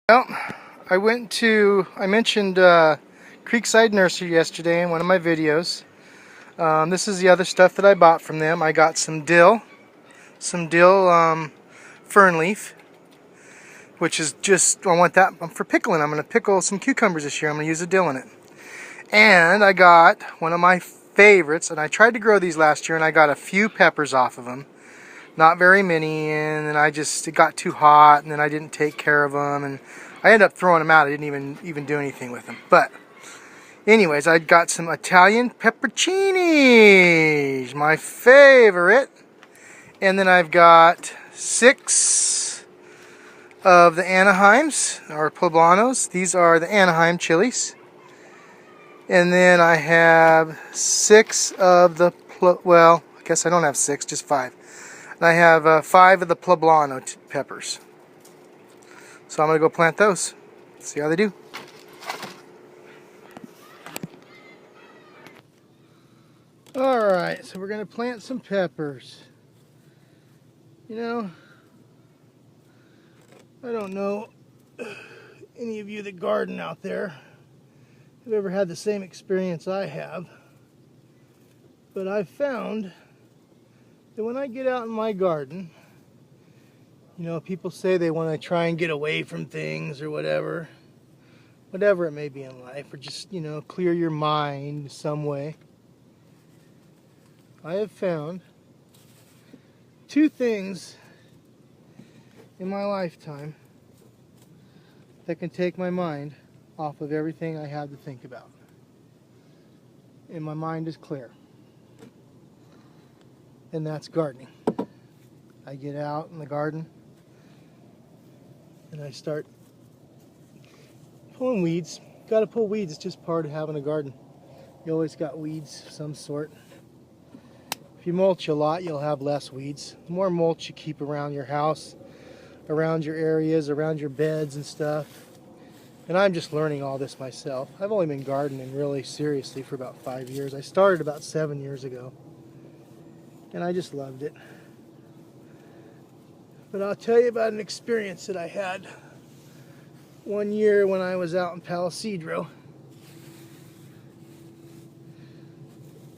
Well, I mentioned Creekside Nursery yesterday in one of my videos. This is the other stuff that I bought from them. I got some dill fern leaf, which is just, I want that for pickling. I'm going to pickle some cucumbers this year. I'm going to use the dill in it. And I got one of my favorites, and I tried to grow these last year, and I got a few peppers off of them. Not very many, and then it got too hot, and then I didn't take care of them, and I ended up throwing them out. I didn't even do anything with them. But anyways, I got some Italian pepperoncinis, my favorite. And then I've got 6 of the Anaheims, or poblanos. These are the Anaheim chilies. And then I have 6 of the, well, I guess I don't have 6, just 5. And I have 5 of the poblano peppers. So I'm going to go plant those. See how they do. Alright, so we're going to plant some peppers. You know, I don't know any of you that garden out there have ever had the same experience I have. But I've found that when I get out in my garden, you know, people say they want to try and get away from things or whatever it may be in life, or just, you know, clear your mind some way. I have found 2 things in my lifetime that can take my mind off of everything I have to think about. And my mind is clear. And that's gardening. I get out in the garden and I start pulling weeds. Gotta pull weeds, it's just part of having a garden. You always got weeds of some sort. If you mulch a lot, you'll have less weeds. The more mulch you keep around your house, around your areas, around your beds and stuff. And I'm just learning all this myself. I've only been gardening really seriously for about 5 years. I started about 7 years ago. And I just loved it. But I'll tell you about an experience that I had one year when I was out in Palo Cedro.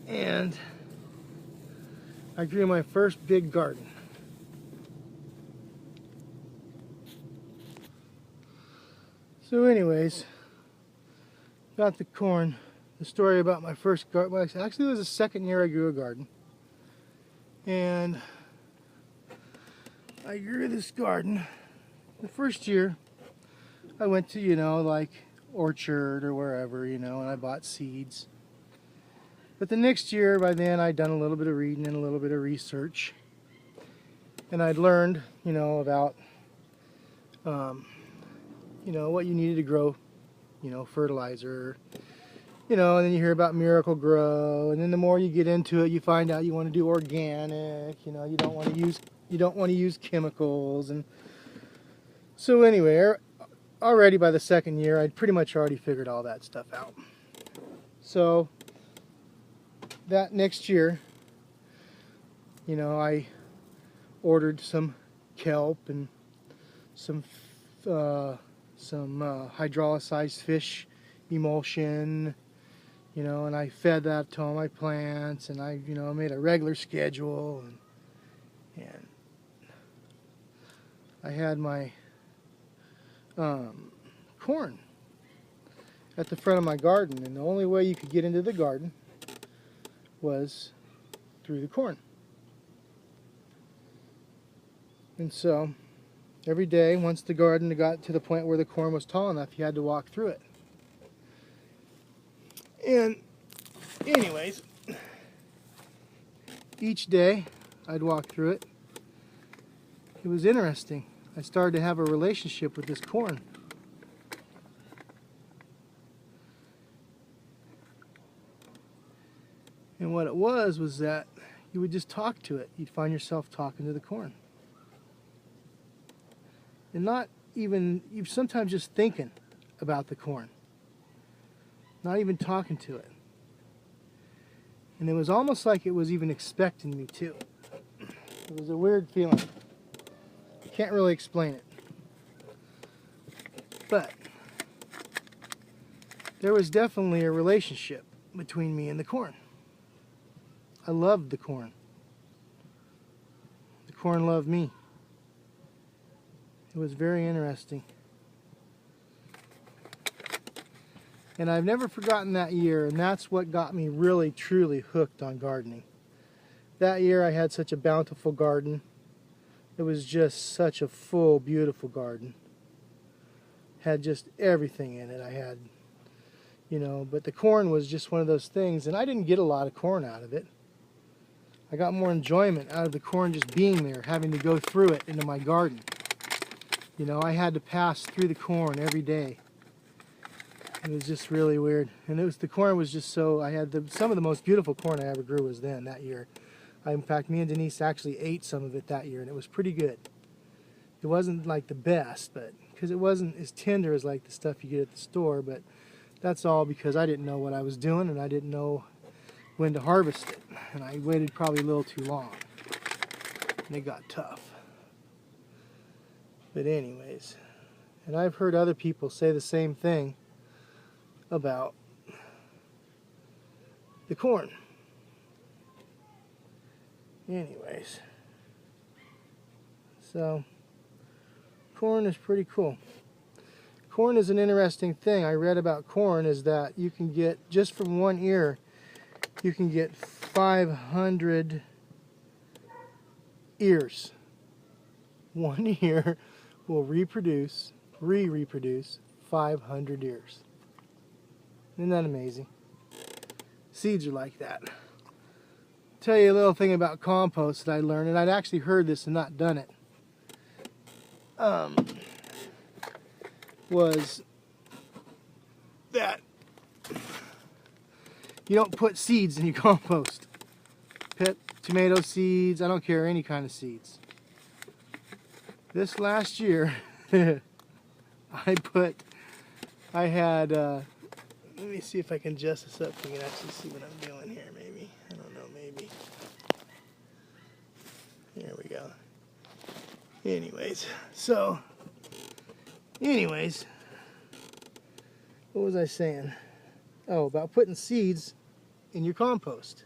And I grew my first big garden. So anyways, got the corn. The story about my first garden, well, actually it was the second year I grew a garden. And I grew this garden. The first year I went to, you know, like Orchard or wherever, you know, and I bought seeds. But the next year, by then, I'd done a little bit of reading and a little bit of research. And I'd learned, you know, about, you know, what you needed to grow, you know, fertilizer, you know, and then you hear about Miracle Grow, and then the more you get into it, you find out you want to do organic, you know, you don't want to use chemicals. And so anyway, already by the second year, I'd pretty much already figured all that stuff out. So that next year, you know, I ordered some kelp and some hydrolyzed fish emulsion, you know, and I fed that to all my plants, and I, you know, made a regular schedule, and I had my corn at the front of my garden, and the only way you could get into the garden was through the corn. And so every day, once the garden got to the point where the corn was tall enough, you had to walk through it. And anyways, each day I'd walk through it. It was interesting. I started to have a relationship with this corn. And what it was that you would just talk to it. You'd find yourself talking to the corn. And not even, you sometimes just thinking about the corn. Not even talking to it. And it was almost like it was even expecting me too. It was a weird feeling. Can't really explain it. But there was definitely a relationship between me and the corn. I loved the corn. The corn loved me. It was very interesting. And I've never forgotten that year, and that's what got me really, truly hooked on gardening. That year I had such a bountiful garden. It was just such a full, beautiful garden. Had just everything in it. I had, you know, but the corn was just one of those things, and I didn't get a lot of corn out of it. I got more enjoyment out of the corn just being there, having to go through it into my garden. You know, I had to pass through the corn every day. It was just really weird. And the corn was just so, I had some of the most beautiful corn I ever grew was then, that year. In fact, me and Denise actually ate some of it that year, and it was pretty good. It wasn't like the best, but because it wasn't as tender as like the stuff you get at the store, but that's all because I didn't know what I was doing, and I didn't know when to harvest it. And I waited probably a little too long, and it got tough. But anyways, and I've heard other people say the same thing about the corn. Anyways, so corn is pretty cool. Corn is an interesting thing. I read about corn is that you can get, just from one ear, you can get 500 ears. One ear will reproduce 500 ears. Isn't that amazing? Seeds are like that. Tell you a little thing about compost that I learned, and I'd actually heard this and not done it. Was that you don't put seeds in your compost. Put tomato seeds, I don't care, any kind of seeds. This last year, I had, let me see if I can adjust this up so you can actually see what I'm doing here, maybe. I don't know, maybe. There we go. Anyways, what was I saying? Oh, about putting seeds in your compost.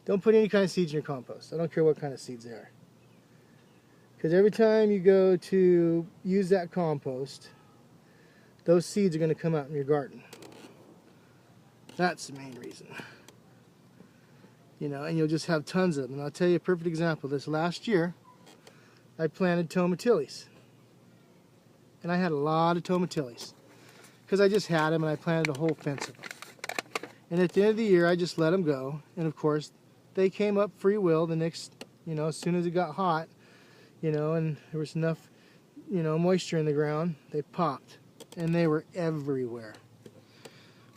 Don't put any kind of seeds in your compost. I don't care what kind of seeds they are. Because every time you go to use that compost, those seeds are going to come out in your garden. That's the main reason. You know, and you'll just have tons of them. And I'll tell you a perfect example. This last year, I planted tomatillos. And I had a lot of tomatillos. Because I just had them and I planted a whole fence of them. And at the end of the year, I just let them go. And of course, they came up free will the next, you know, as soon as it got hot, you know, and there was enough, you know, moisture in the ground, they popped. And they were everywhere.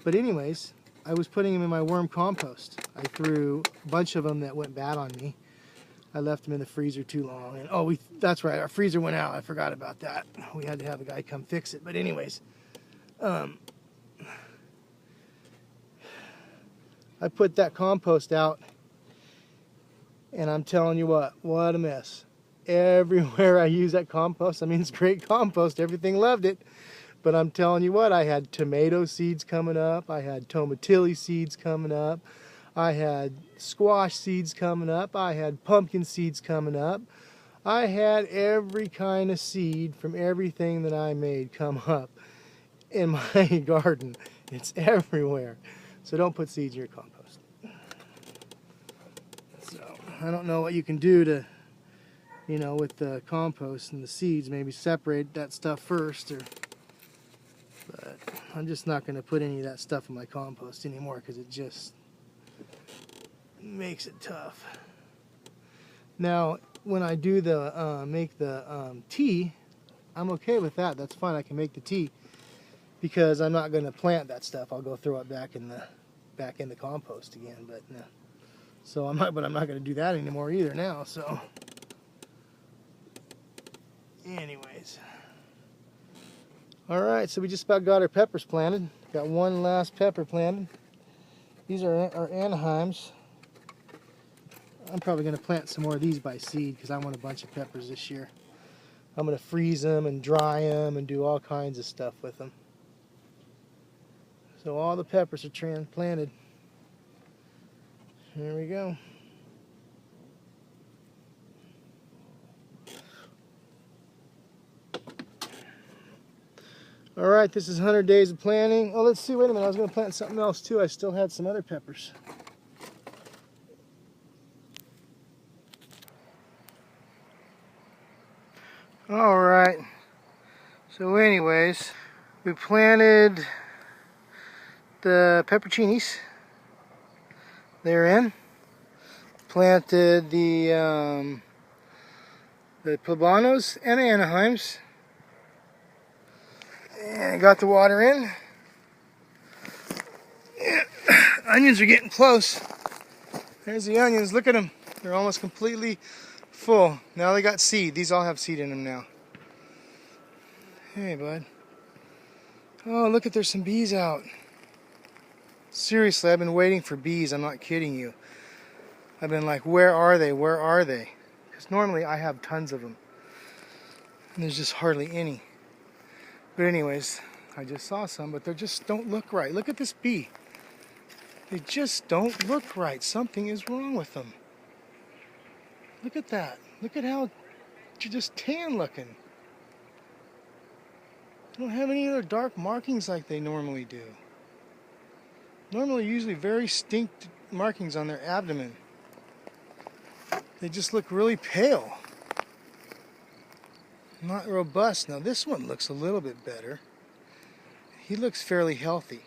But anyways, I was putting them in my worm compost. I threw a bunch of them that went bad on me. I left them in the freezer too long. And oh, that's right, our freezer went out. I forgot about that. We had to have a guy come fix it. But anyways, I put that compost out, and I'm telling you what a mess. Everywhere I use that compost, I mean, it's great compost. Everything loved it. But I'm telling you what, I had tomato seeds coming up. I had tomatilli seeds coming up. I had squash seeds coming up. I had pumpkin seeds coming up. I had every kind of seed from everything that I made come up in my garden. It's everywhere. So don't put seeds in your compost. So I don't know what you can do to, you know, with the compost and the seeds, maybe separate that stuff first, but I'm just not going to put any of that stuff in my compost anymore because it just makes it tough. Now, when I do the make the tea, I'm okay with that. That's fine. I can make the tea because I'm not going to plant that stuff. I'll go throw it back in the compost again. But no. So I'm not going to do that anymore either now. So, anyways. Alright, so we just about got our peppers planted. Got one last pepper planted. These are our Anaheims. I'm probably going to plant some more of these by seed because I want a bunch of peppers this year. I'm going to freeze them and dry them and do all kinds of stuff with them. So all the peppers are transplanted. Here we go. All right, this is 100 days of planting. Oh, let's see, wait a minute, I was going to plant something else too. I still had some other peppers. All right, so anyways, we planted the pepperoncinis. They're in. Planted the poblanos and the Anaheims. And got the water in. Onions are getting close. There's the onions. Look at them. They're almost completely full. Now they got seed. These all have seed in them now. Hey, bud. Oh, look at, there's some bees out. Seriously, I've been waiting for bees. I'm not kidding you. I've been like, where are they? Where are they? Because normally I have tons of them. And there's just hardly any. But anyways, I just saw some, but they just don't look right. Look at this bee. They just don't look right. Something is wrong with them. Look at that. Look at how they're just tan looking. They don't have any other dark markings like they normally do. Normally, usually very distinct markings on their abdomen. They just look really pale. Not robust. Now this one looks a little bit better. He looks fairly healthy.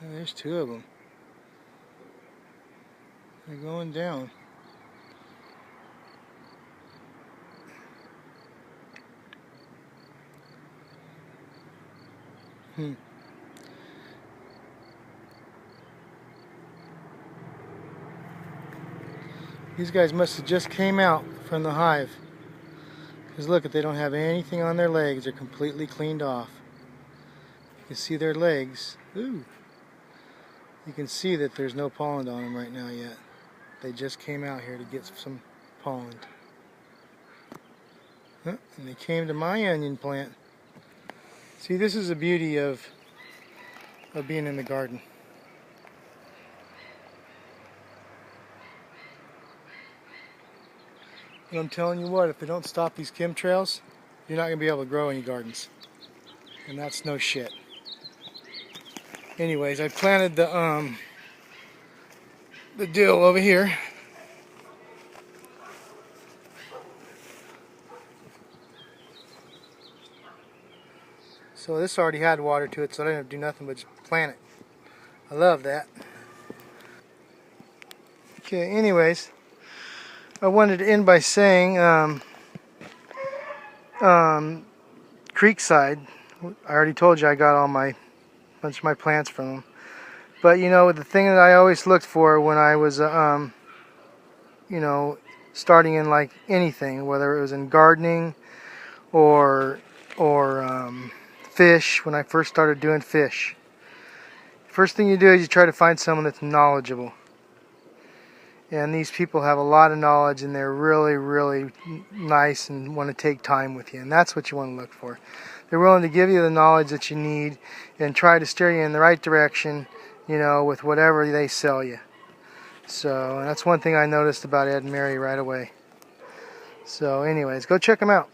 There's two of them. They're going down. These guys must have just came out from the hive. Because look, they don't have anything on their legs. They're completely cleaned off. You can see their legs. Ooh. You can see that there's no pollen on them right now yet. They just came out here to get some pollen. Huh, and they came to my onion plant. See, this is the beauty of being in the garden. And I'm telling you what, if they don't stop these chemtrails, you're not going to be able to grow any gardens. And that's no shit. Anyways, I planted the dill over here. So this already had water to it, so I didn't have to do nothing but just plant it. I love that. Okay, anyways, I wanted to end by saying Creekside. I already told you I got all my bunch of my plants from them. But you know, the thing that I always looked for when I was you know, starting in like anything, whether it was in gardening or fish, when I first started doing fish. First thing you do is you try to find someone that's knowledgeable. And these people have a lot of knowledge, and they're really, really nice and want to take time with you. And that's what you want to look for. They're willing to give you the knowledge that you need and try to steer you in the right direction, you know, with whatever they sell you. So that's one thing I noticed about Ed and Mary right away. So anyways, go check them out.